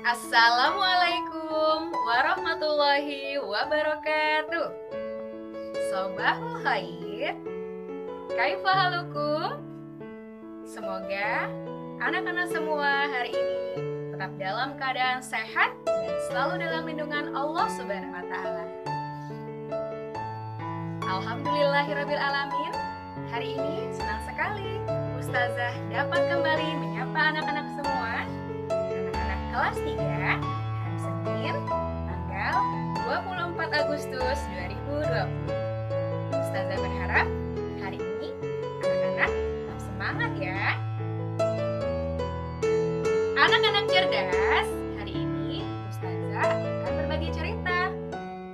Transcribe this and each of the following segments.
Assalamualaikum warahmatullahi wabarakatuh. Sobahul khair. Kaifa halukum? Semoga anak-anak semua hari ini tetap dalam keadaan sehat dan selalu dalam lindungan Allah Subhanahu wa taala. Alhamdulillahirabbil alamin. Hari ini senang sekali Ustazah dapat kembali menyapa anak-anak semua. Kelas 3 hari Senin tanggal 24 Agustus 2020. Ustazah berharap hari ini anak-anak tetap semangat ya. Anak-anak cerdas, hari ini Ustazah akan berbagi cerita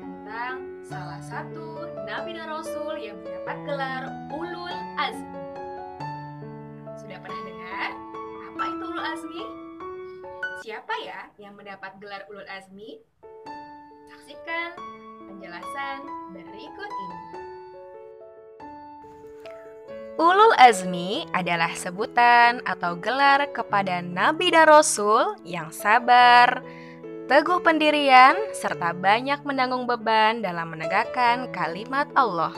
tentang salah satu Nabi dan Rasul yang mendapat gelar Ulul Azmi. Sudah pernah dengar apa itu Ulul Azmi? Siapa ya yang mendapat gelar Ulul Azmi? Saksikan penjelasan berikut ini. Ulul Azmi adalah sebutan atau gelar kepada Nabi dan Rasul yang sabar, teguh pendirian, serta banyak menanggung beban dalam menegakkan kalimat Allah.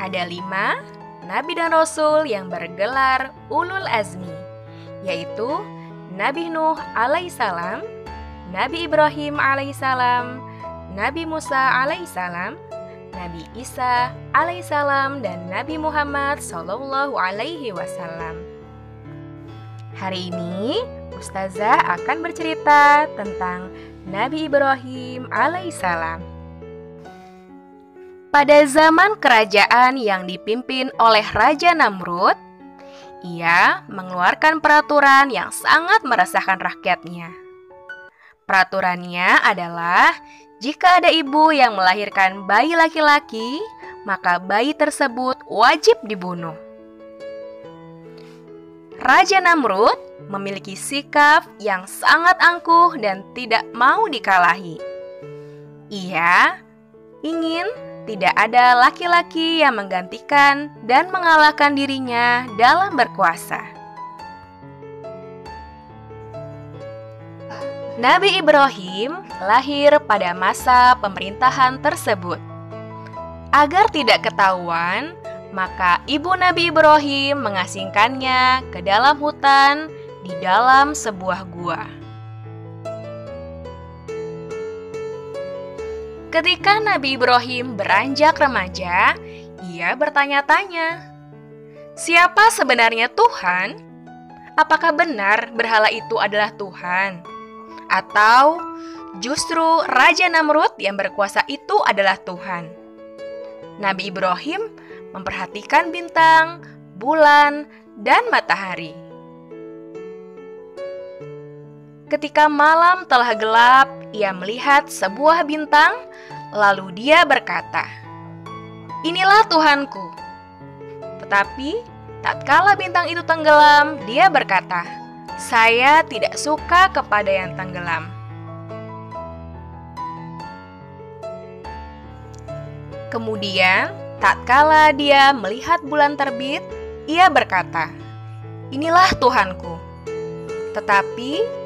Ada 5 Nabi dan Rasul yang bergelar Ulul Azmi, yaitu Nabi Nuh alaihissalam, Nabi Ibrahim alaihissalam, Nabi Musa alaihissalam, Nabi Isa alaihissalam, dan Nabi Muhammad sallallahu alaihi wasallam. Hari ini Ustazah akan bercerita tentang Nabi Ibrahim alaihissalam. Pada zaman kerajaan yang dipimpin oleh Raja Namrud, ia mengeluarkan peraturan yang sangat meresahkan rakyatnya. Peraturannya adalah jika ada ibu yang melahirkan bayi laki-laki, maka bayi tersebut wajib dibunuh. Raja Namrud memiliki sikap yang sangat angkuh dan tidak mau dikalahi. Ia ingin tidak ada laki-laki yang menggantikan dan mengalahkan dirinya dalam berkuasa. Nabi Ibrahim lahir pada masa pemerintahan tersebut. Agar tidak ketahuan, maka ibu Nabi Ibrahim mengasingkannya ke dalam hutan di dalam sebuah gua. Ketika Nabi Ibrahim beranjak remaja, ia bertanya-tanya, siapa sebenarnya Tuhan? Apakah benar berhala itu adalah Tuhan? Atau justru Raja Namrud yang berkuasa itu adalah Tuhan? Nabi Ibrahim memperhatikan bintang, bulan, dan matahari. Ketika malam telah gelap, ia melihat sebuah bintang, lalu dia berkata, "Inilah Tuhanku." Tetapi, tatkala bintang itu tenggelam, dia berkata, "Saya tidak suka kepada yang tenggelam." Kemudian, tatkala dia melihat bulan terbit, ia berkata, "Inilah Tuhanku." Tetapi,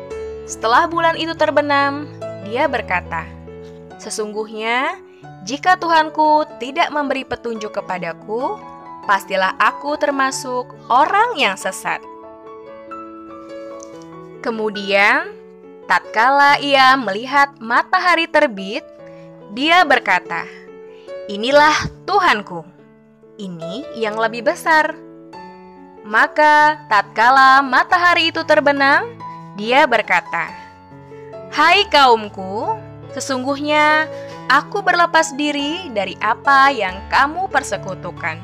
setelah bulan itu terbenam, dia berkata, "Sesungguhnya, jika Tuhanku tidak memberi petunjuk kepadaku, pastilah aku termasuk orang yang sesat." Kemudian, tatkala ia melihat matahari terbit, dia berkata, "Inilah Tuhanku, ini yang lebih besar." Maka, tatkala matahari itu terbenam, dia berkata, "Hai kaumku, sesungguhnya aku berlepas diri dari apa yang kamu persekutukan."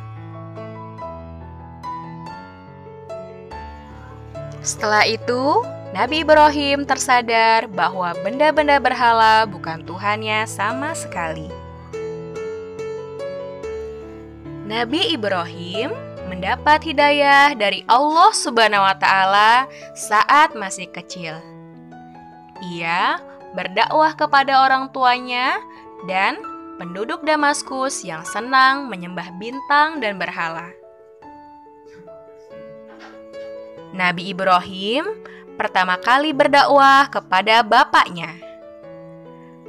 Setelah itu, Nabi Ibrahim tersadar bahwa benda-benda berhala bukan Tuhannya sama sekali. Nabi Ibrahim mendapat hidayah dari Allah Subhanahu wa taala saat masih kecil. Ia berdakwah kepada orang tuanya dan penduduk Damaskus yang senang menyembah bintang dan berhala. Nabi Ibrahim pertama kali berdakwah kepada bapaknya.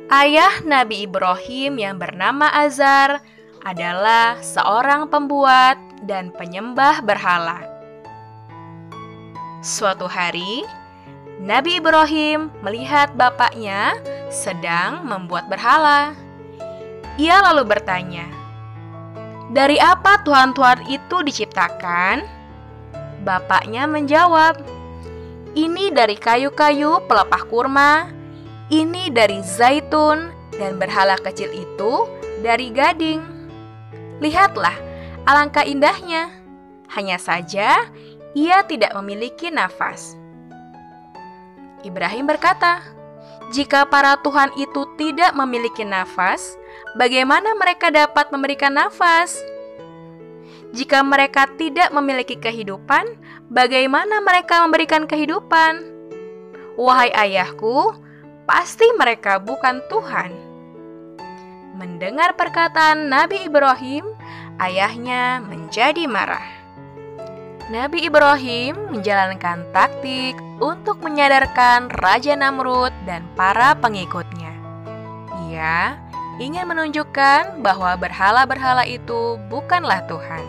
Ayah Nabi Ibrahim yang bernama Azar adalah seorang pembuat dan penyembah berhala. Suatu hari, Nabi Ibrahim melihat bapaknya sedang membuat berhala. Ia lalu bertanya, "Dari apa Tuhan-Tuhan itu diciptakan?" Bapaknya menjawab, "Ini dari kayu-kayu pelepah kurma, ini dari zaitun, dan berhala kecil itu dari gading. Lihatlah, alangkah indahnya. Hanya saja, ia tidak memiliki nafas." Ibrahim berkata, "Jika para Tuhan itu tidak memiliki nafas, bagaimana mereka dapat memberikan nafas? Jika mereka tidak memiliki kehidupan, bagaimana mereka memberikan kehidupan? Wahai ayahku, pasti mereka bukan Tuhan." Mendengar perkataan Nabi Ibrahim, ayahnya menjadi marah. Nabi Ibrahim menjalankan taktik untuk menyadarkan Raja Namrud dan para pengikutnya. Ia ingin menunjukkan bahwa berhala-berhala itu bukanlah Tuhan.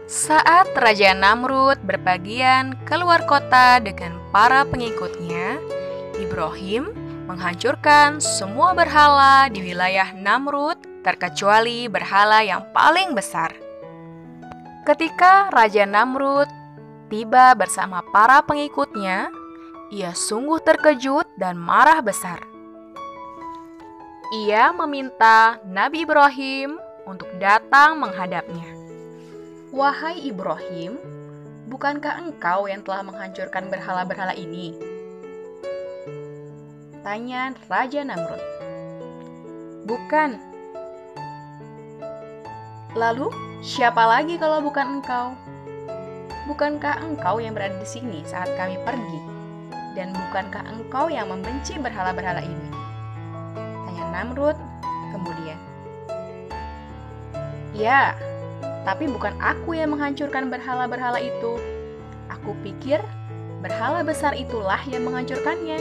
Saat Raja Namrud berpergian keluar kota dengan para pengikutnya, Ibrahim menghancurkan semua berhala di wilayah Namrud terkecuali berhala yang paling besar. Ketika Raja Namrud tiba bersama para pengikutnya, ia sungguh terkejut dan marah besar. Ia meminta Nabi Ibrahim untuk datang menghadapnya. "Wahai Ibrahim, bukankah engkau yang telah menghancurkan berhala-berhala ini?" tanya Raja Namrud. "Bukan." "Lalu, siapa lagi kalau bukan engkau? Bukankah engkau yang berada di sini saat kami pergi? Dan bukankah engkau yang membenci berhala-berhala ini?" tanya Namrud kemudian. "Ya, tapi bukan aku yang menghancurkan berhala-berhala itu. Aku pikir berhala besar itulah yang menghancurkannya.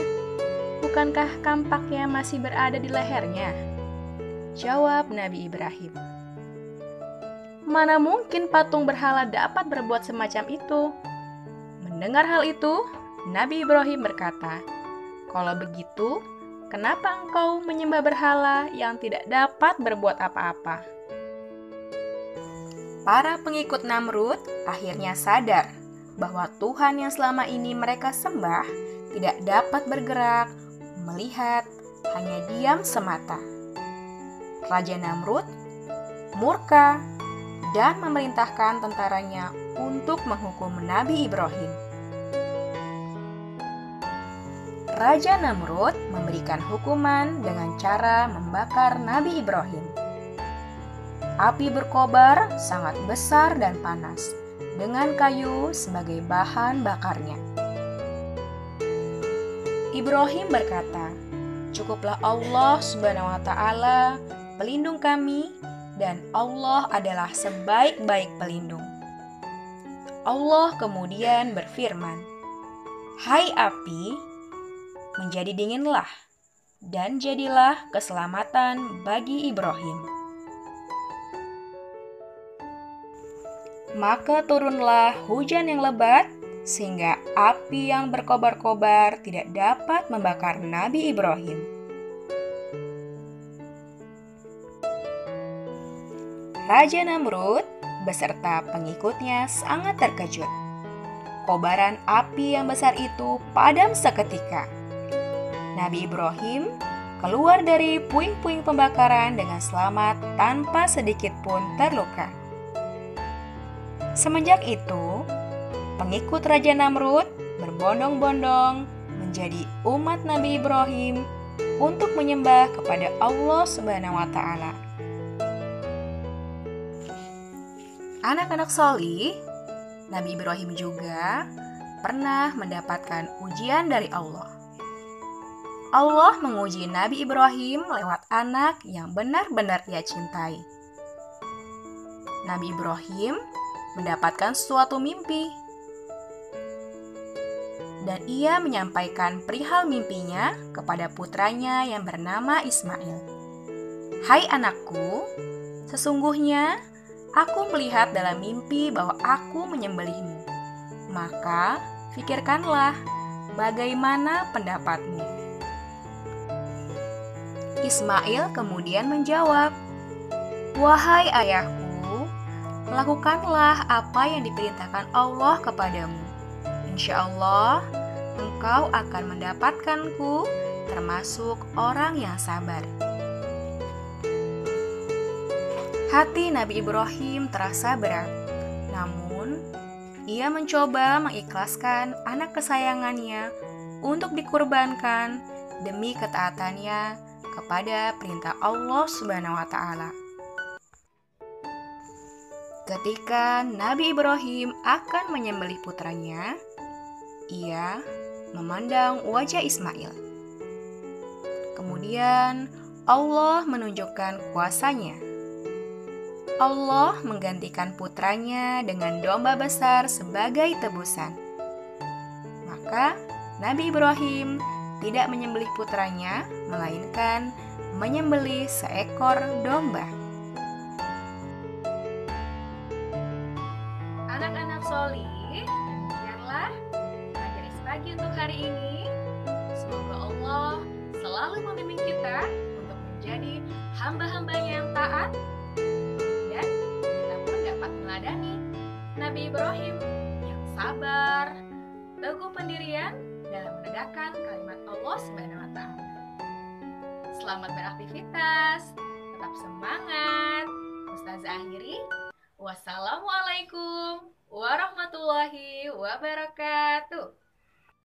Bukankah kampaknya masih berada di lehernya?" jawab Nabi Ibrahim. "Mana mungkin patung berhala dapat berbuat semacam itu?" Mendengar hal itu, Nabi Ibrahim berkata, "Kalau begitu, kenapa engkau menyembah berhala yang tidak dapat berbuat apa-apa?" Para pengikut Namrud akhirnya sadar bahwa Tuhan yang selama ini mereka sembah tidak dapat bergerak, melihat, hanya diam semata. Raja Namrud murka dan memerintahkan tentaranya untuk menghukum Nabi Ibrahim. Raja Namrud memberikan hukuman dengan cara membakar Nabi Ibrahim. Api berkobar sangat besar dan panas, dengan kayu sebagai bahan bakarnya. Ibrahim berkata, "Cukuplah Allah Subhanahu wa Ta'ala, pelindung kami, dan Allah adalah sebaik-baik pelindung." Allah kemudian berfirman, "Hai api, menjadi dinginlah, dan jadilah keselamatan bagi Ibrahim." Maka turunlah hujan yang lebat, sehingga api yang berkobar-kobar tidak dapat membakar Nabi Ibrahim. Raja Namrud beserta pengikutnya sangat terkejut. Kobaran api yang besar itu padam seketika. Nabi Ibrahim keluar dari puing-puing pembakaran dengan selamat tanpa sedikit pun terluka. Semenjak itu, pengikut Raja Namrud berbondong-bondong menjadi umat Nabi Ibrahim untuk menyembah kepada Allah Subhanahu wa Ta'ala. Anak-anak solih, Nabi Ibrahim juga pernah mendapatkan ujian dari Allah. Allah menguji Nabi Ibrahim lewat anak yang benar-benar ia cintai. Nabi Ibrahim mendapatkan suatu mimpi. dan ia menyampaikan perihal mimpinya kepada putranya yang bernama Ismail. "Hai anakku, sesungguhnya aku melihat dalam mimpi bahwa aku menyembelihmu. Maka pikirkanlah bagaimana pendapatmu." Ismail kemudian menjawab, "Wahai ayahku, lakukanlah apa yang diperintahkan Allah kepadamu. Insya Allah, engkau akan mendapatkanku termasuk orang yang sabar." Hati Nabi Ibrahim terasa berat, namun ia mencoba mengikhlaskan anak kesayangannya untuk dikurbankan demi ketaatannya kepada perintah Allah Subhanahu wa Ta'ala. Ketika Nabi Ibrahim akan menyembelih putranya, ia memandang wajah Ismail. Kemudian Allah menunjukkan kuasa-Nya. Allah menggantikan putranya dengan domba besar sebagai tebusan. Maka Nabi Ibrahim tidak menyembelih putranya, melainkan menyembelih seekor domba. Anak-anak solih, demikianlah majelis pagi untuk hari ini. Semoga Allah selalu membimbing kita untuk menjadi hamba-hambanya yang taat, dan kita pun dapat meladani Nabi Ibrahim yang sabar, teguh pendirian dalam menegakkan kalimat Allah Subhanahu wa Ta'ala. Selamat beraktivitas, tetap semangat. Ustazah akhiri, wassalamualaikum warahmatullahi wabarakatuh.